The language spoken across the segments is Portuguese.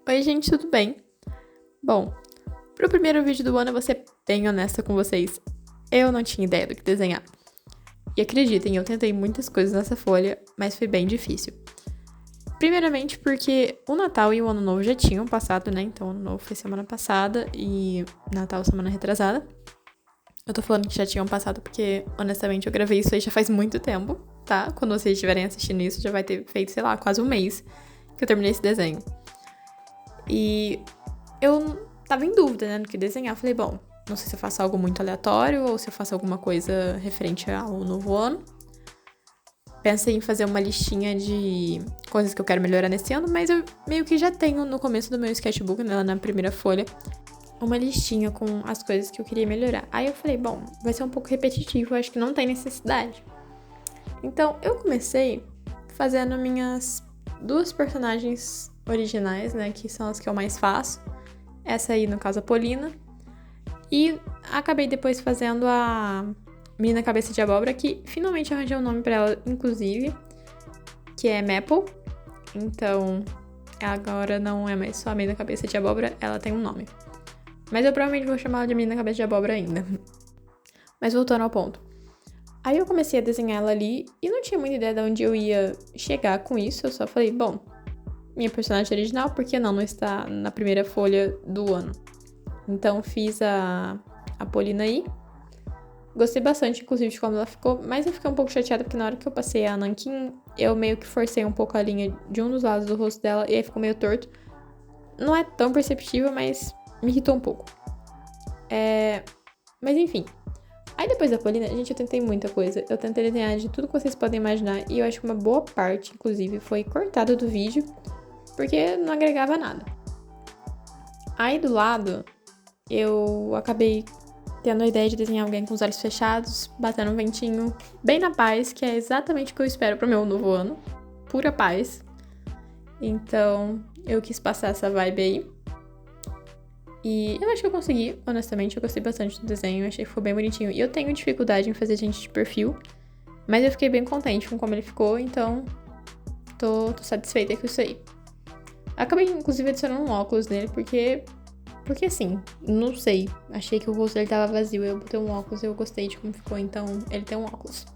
Oi, gente, tudo bem? Bom, pro primeiro vídeo do ano eu vou ser bem honesta com vocês. Eu não tinha ideia do que desenhar. E acreditem, eu tentei muitas coisas nessa folha, mas foi bem difícil. Primeiramente porque o Natal e o Ano Novo já tinham passado, né? Então o Ano Novo foi semana passada e Natal semana retrasada. Eu tô falando que já tinham passado porque, honestamente, eu gravei isso aí já faz muito tempo, tá? Quando vocês estiverem assistindo isso, já vai ter feito, sei lá, quase um mês que eu terminei esse desenho. E eu tava em dúvida, né, no que desenhar. Falei, bom, não sei se eu faço algo muito aleatório ou se eu faço alguma coisa referente ao novo ano. Pensei em fazer uma listinha de coisas que eu quero melhorar nesse ano, mas eu meio que já tenho no começo do meu sketchbook, né, na primeira folha, uma listinha com as coisas que eu queria melhorar. Aí eu falei, bom, vai ser um pouco repetitivo, acho que não tem necessidade. Então eu comecei fazendo minhas duas personagens originais, né, que são as que eu mais faço. Essa aí, no caso, a Polina. E acabei depois fazendo a Menina Cabeça de Abóbora, que finalmente arranjei um nome pra ela, inclusive, que é Maple. Então, agora não é mais só a Menina Cabeça de Abóbora, ela tem um nome. Mas eu provavelmente vou chamar ela de Menina Cabeça de Abóbora ainda. Mas voltando ao ponto. Aí eu comecei a desenhar ela ali e não tinha muita ideia de onde eu ia chegar com isso. Eu só falei, bom, minha personagem original, por que não está na primeira folha do ano? Então fiz a Polina aí. Gostei bastante, inclusive, de como ela ficou, mas eu fiquei um pouco chateada porque na hora que eu passei a Nanquim, eu meio que forcei um pouco a linha de um dos lados do rosto dela e aí ficou meio torto. Não é tão perceptível, mas me irritou um pouco. Mas enfim. Aí depois da Polina, gente, eu tentei muita coisa. Eu tentei desenhar de tudo que vocês podem imaginar e eu acho que uma boa parte, inclusive, foi cortada do vídeo porque não agregava nada. Aí do lado, eu acabei tendo a ideia de desenhar alguém com os olhos fechados, batendo um ventinho, bem na paz, que é exatamente o que eu espero pro meu novo ano. Pura paz. Então, eu quis passar essa vibe aí. E eu acho que eu consegui, honestamente, eu gostei bastante do desenho, achei que ficou bem bonitinho. E eu tenho dificuldade em fazer gente de perfil, mas eu fiquei bem contente com como ele ficou, então tô satisfeita com isso aí. Acabei, inclusive, adicionando um óculos nele, porque assim, não sei, achei que o rosto dele tava vazio, eu botei um óculos e eu gostei de como ficou, então ele tem um óculos.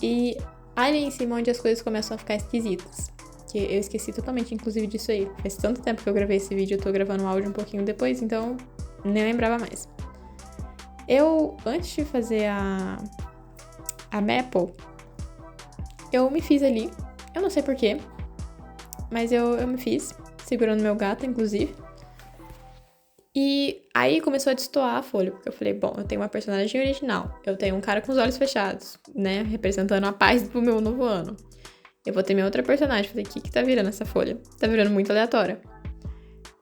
E ali em cima onde as coisas começam a ficar esquisitas, que eu esqueci totalmente, inclusive, disso aí. Faz tanto tempo que eu gravei esse vídeo, eu tô gravando o áudio um pouquinho depois, então nem lembrava mais. Eu, antes de fazer a Maple, eu me fiz ali, eu não sei porquê, mas eu me fiz, segurando meu gato, inclusive. E aí começou a destoar a folha, porque eu falei, bom, eu tenho uma personagem original, eu tenho um cara com os olhos fechados, né, representando a paz do meu novo ano. Eu vou ter minha outra personagem, falei, o que tá virando essa folha? Tá virando muito aleatória.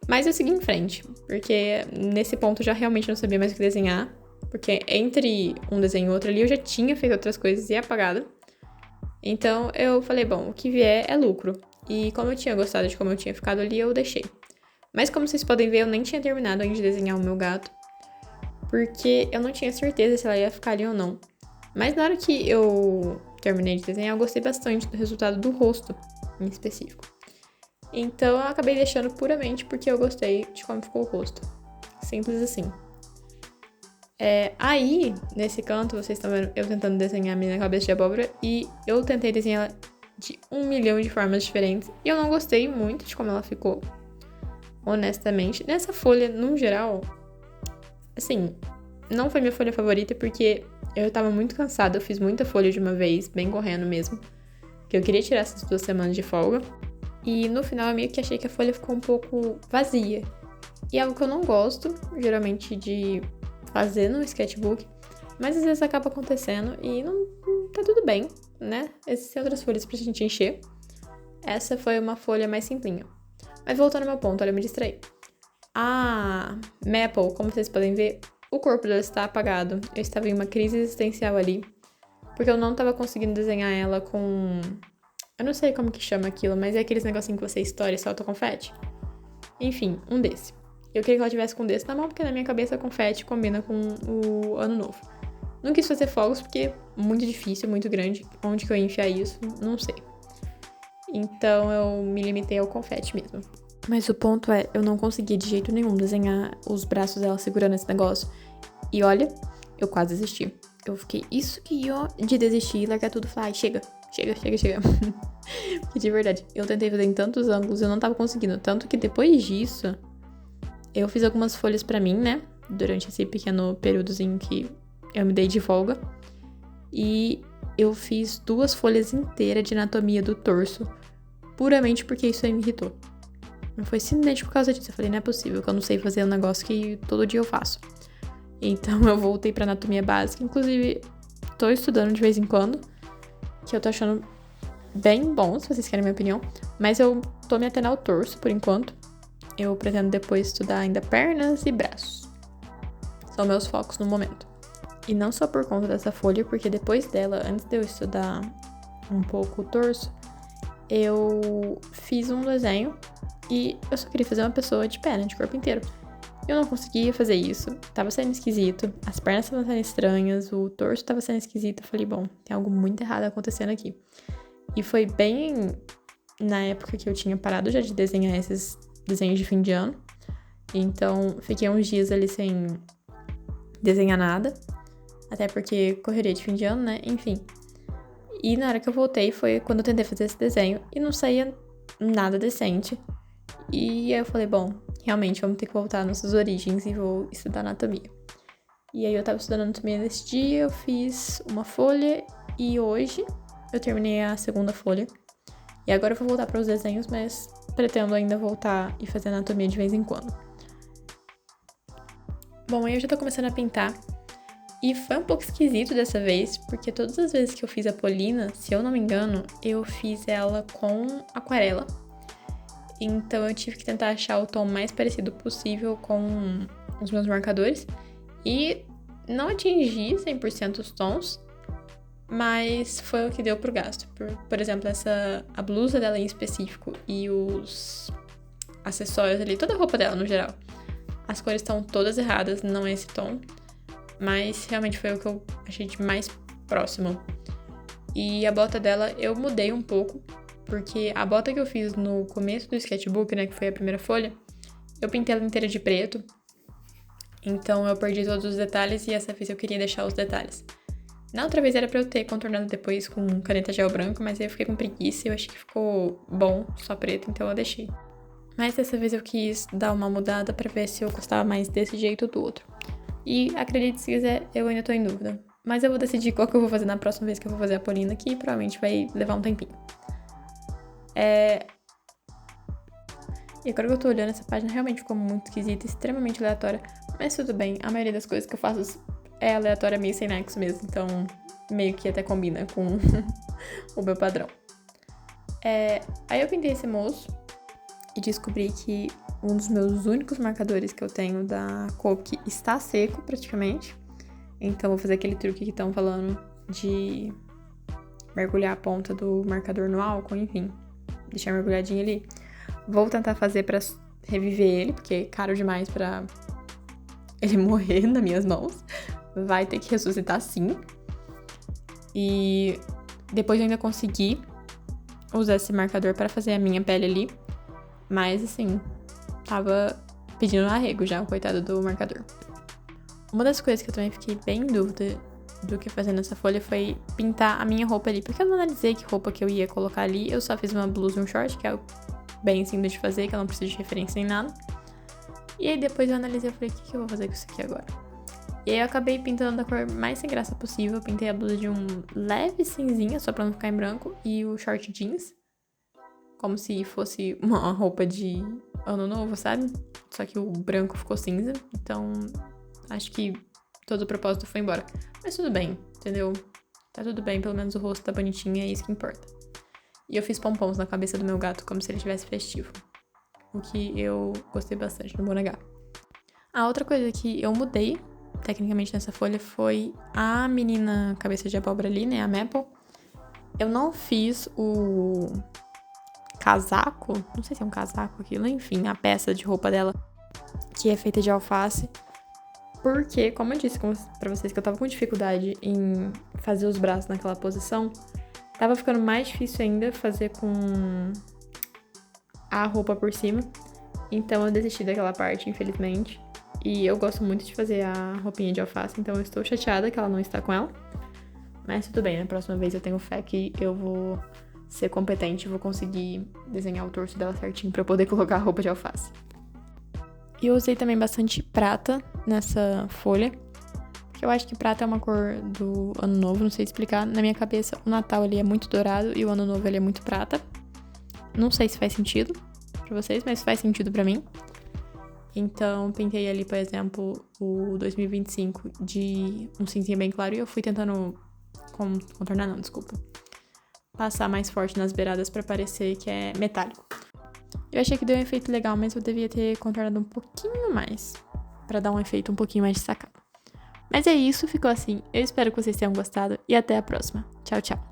Mas eu segui em frente, porque nesse ponto eu já realmente não sabia mais o que desenhar, porque entre um desenho e outro ali eu já tinha feito outras coisas e apagado. Então eu falei, bom, o que vier é lucro. E como eu tinha gostado de como eu tinha ficado ali, eu deixei. Mas como vocês podem ver, eu nem tinha terminado ainda de desenhar o meu gato, porque eu não tinha certeza se ela ia ficar ali ou não. Mas na hora que eu terminei de desenhar, eu gostei bastante do resultado do rosto, em específico. Então eu acabei deixando puramente porque eu gostei de como ficou o rosto. Simples assim. Aí, nesse canto, vocês estão vendo eu tentando desenhar a minha cabeça de abóbora e eu tentei desenhar ela de 1 milhão de formas diferentes e eu não gostei muito de como ela ficou. Honestamente, nessa folha, no geral, assim, não foi minha folha favorita porque eu tava muito cansada, eu fiz muita folha de uma vez, bem correndo mesmo, que eu queria tirar essas 2 semanas de folga. E no final eu meio que achei que a folha ficou um pouco vazia. E é algo que eu não gosto, geralmente, de fazer no sketchbook, mas às vezes acaba acontecendo e não tá tudo bem, né? Existem outras folhas pra gente encher. Essa foi uma folha mais simplinha. Mas voltando ao meu ponto, olha, eu me distraí. A Maple, como vocês podem ver, o corpo dela está apagado. Eu estava em uma crise existencial ali, porque eu não estava conseguindo desenhar ela com... Eu não sei como que chama aquilo, mas é aqueles negocinhos que você estoura e solta confete. Enfim, um desse. Eu queria que ela tivesse com um desse na mão, porque na minha cabeça confete combina com o ano novo. Não quis fazer fogos, porque é muito difícil, muito grande. Onde que eu ia enfiar isso? Não sei. Então eu me limitei ao confete mesmo. Mas o ponto é, eu não consegui de jeito nenhum desenhar os braços dela segurando esse negócio. E olha, eu quase desisti. Eu fiquei isso que eu de desistir e largar tudo e falar, ai, chega. Porque de verdade, eu tentei fazer em tantos ângulos, eu não tava conseguindo. Tanto que depois disso, eu fiz algumas folhas pra mim, né? Durante esse pequeno períodozinho que eu me dei de folga. E eu fiz 2 folhas inteiras de anatomia do torso. Puramente porque isso aí me irritou. Não foi simplesmente por causa disso. Eu falei, não é possível que eu não sei fazer um negócio que todo dia eu faço. Então eu voltei pra anatomia básica. Inclusive, tô estudando de vez em quando. Que eu tô achando bem bom, se vocês querem minha opinião. Mas eu tô me atendo ao torso, por enquanto. Eu pretendo depois estudar ainda pernas e braços. São meus focos no momento. E não só por conta dessa folha, porque depois dela, antes de eu estudar um pouco o torso, eu fiz um desenho e eu só queria fazer uma pessoa de pé, né, de corpo inteiro. Eu não conseguia fazer isso, tava sendo esquisito, as pernas estavam sendo estranhas, o torso tava sendo esquisito. Eu falei, bom, tem algo muito errado acontecendo aqui. E foi bem na época que eu tinha parado já de desenhar esses desenhos de fim de ano. Então, fiquei uns dias ali sem desenhar nada, até porque correria de fim de ano, né, enfim. E na hora que eu voltei foi quando eu tentei fazer esse desenho e não saía nada decente. E aí eu falei, bom, realmente vamos ter que voltar às nossas origens e vou estudar anatomia. E aí eu tava estudando anatomia nesse dia, eu fiz uma folha e hoje eu terminei a segunda folha. E agora eu vou voltar para os desenhos, mas pretendo ainda voltar e fazer anatomia de vez em quando. Bom, aí eu já tô começando a pintar. E foi um pouco esquisito dessa vez, porque todas as vezes que eu fiz a Polina, se eu não me engano, eu fiz ela com aquarela. Então eu tive que tentar achar o tom mais parecido possível com os meus marcadores. E não atingi 100% os tons, mas foi o que deu pro gasto. Por exemplo, a blusa dela em específico e os acessórios ali, toda a roupa dela no geral. As cores estão todas erradas, não é esse tom. Mas realmente foi o que eu achei de mais próximo. E a bota dela eu mudei um pouco, porque a bota que eu fiz no começo do sketchbook, né, que foi a primeira folha, eu pintei ela inteira de preto. Então eu perdi todos os detalhes e essa vez eu queria deixar os detalhes. Na outra vez era pra eu ter contornado depois com caneta gel branco, mas aí eu fiquei com preguiça e eu achei que ficou bom, só preto, então eu deixei. Mas dessa vez eu quis dar uma mudada pra ver se eu gostava mais desse jeito ou do outro. E acredite se quiser, eu ainda tô em dúvida. Mas eu vou decidir qual que eu vou fazer na próxima vez que eu vou fazer a Polina, que provavelmente vai levar um tempinho. E agora que eu tô olhando, essa página realmente ficou muito esquisita, extremamente aleatória. Mas tudo bem, a maioria das coisas que eu faço é aleatória, meio sem nexo mesmo. Então, meio que até combina com o meu padrão. Aí eu pintei esse moço e descobri que um dos meus únicos marcadores que eu tenho da Copic está seco, praticamente. Então, vou fazer aquele truque que estão falando de mergulhar a ponta do marcador no álcool, enfim. Deixar mergulhadinho ali. Vou tentar fazer pra reviver ele, porque é caro demais pra ele morrer nas minhas mãos. Vai ter que ressuscitar sim. E depois eu ainda consegui usar esse marcador pra fazer a minha pele ali. Mas, assim, tava pedindo arrego já, o coitado do marcador. Uma das coisas que eu também fiquei bem em dúvida do que fazer nessa folha foi pintar a minha roupa ali. Porque eu não analisei que roupa que eu ia colocar ali. Eu só fiz uma blusa e um short, que é bem simples de fazer, que eu não preciso de referência nem nada. E aí depois eu analisei e falei, o que eu vou fazer com isso aqui agora? E aí eu acabei pintando da cor mais sem graça possível. Eu pintei a blusa de um leve cinzinha, só pra não ficar em branco. E o short jeans. Como se fosse uma roupa de ano novo, sabe? Só que o branco ficou cinza. Então, acho que todo o propósito foi embora. Mas tudo bem, entendeu? Tá tudo bem, pelo menos o rosto tá bonitinho, é isso que importa. E eu fiz pompons na cabeça do meu gato, como se ele estivesse festivo. O que eu gostei bastante, não vou negar. A outra coisa que eu mudei, tecnicamente, nessa folha, foi a menina cabeça de abóbora ali, né? A Maple. Eu não fiz o casaco, não sei se é um casaco aquilo, enfim, a peça de roupa dela, que é feita de alface. Porque, como eu disse pra vocês que eu tava com dificuldade em fazer os braços naquela posição, tava ficando mais difícil ainda fazer com a roupa por cima. Então eu desisti daquela parte, infelizmente. E eu gosto muito de fazer a roupinha de alface, então eu estou chateada que ela não está com ela. Mas tudo bem, na próxima vez eu tenho fé que eu vou ser competente e vou conseguir desenhar o torso dela certinho pra eu poder colocar a roupa de alface. E eu usei também bastante prata nessa folha, que eu acho que prata é uma cor do ano novo, não sei explicar. Na minha cabeça, o Natal ele é muito dourado e o ano novo ele é muito prata. Não sei se faz sentido pra vocês, mas faz sentido pra mim. Então, pintei ali, por exemplo, o 2025 de um cinzinha bem claro e eu fui tentando contornar, não, desculpa. Passar mais forte nas beiradas pra parecer que é metálico. Eu achei que deu um efeito legal, mas eu devia ter contornado um pouquinho mais pra dar um efeito um pouquinho mais destacado. Mas é isso, ficou assim. Eu espero que vocês tenham gostado e até a próxima. Tchau, tchau.